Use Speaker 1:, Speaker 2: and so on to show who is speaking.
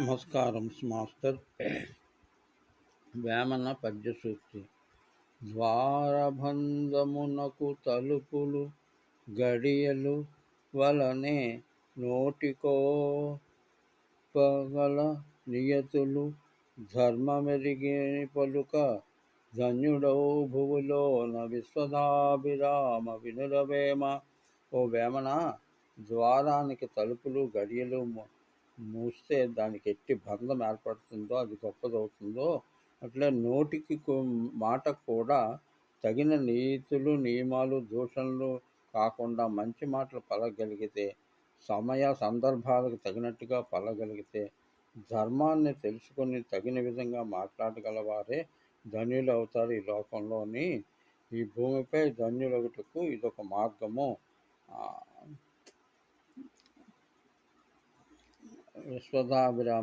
Speaker 1: నమస్కారం మాస్టర్. వేమన పద్య సూక్తి. ద్వారబంధమునకు తలుపులు గడియలు వలనే నోటికో పగల నియతులు ధర్మమెరిగి పలుక ధన్యుడౌ భువిలోన విశ్వదాభిరామ వినురవేమ. ఓ వేమన, ద్వారానికి తలుపులు గడియలు మూస్తే దానికి ఎట్టి బంధం ఏర్పడుతుందో అది గొప్పదవుతుందో, అట్లే నోటికి మాట కూడా తగిన నీతులు నియమాలు దూషణలు కాకుండా మంచి మాటలు పలకగలిగితే, సమయ సందర్భాలకు తగినట్టుగా పలకగలిగితే, ధర్మాన్ని తెలుసుకొని తగిన విధంగా మాట్లాడగలవారే ధన్యులు అవుతారు ఈ లోకంలోని. ఈ భూమిపై ధన్యులగుటకు ఇదొక మార్గము. విశ్వదాభిరామ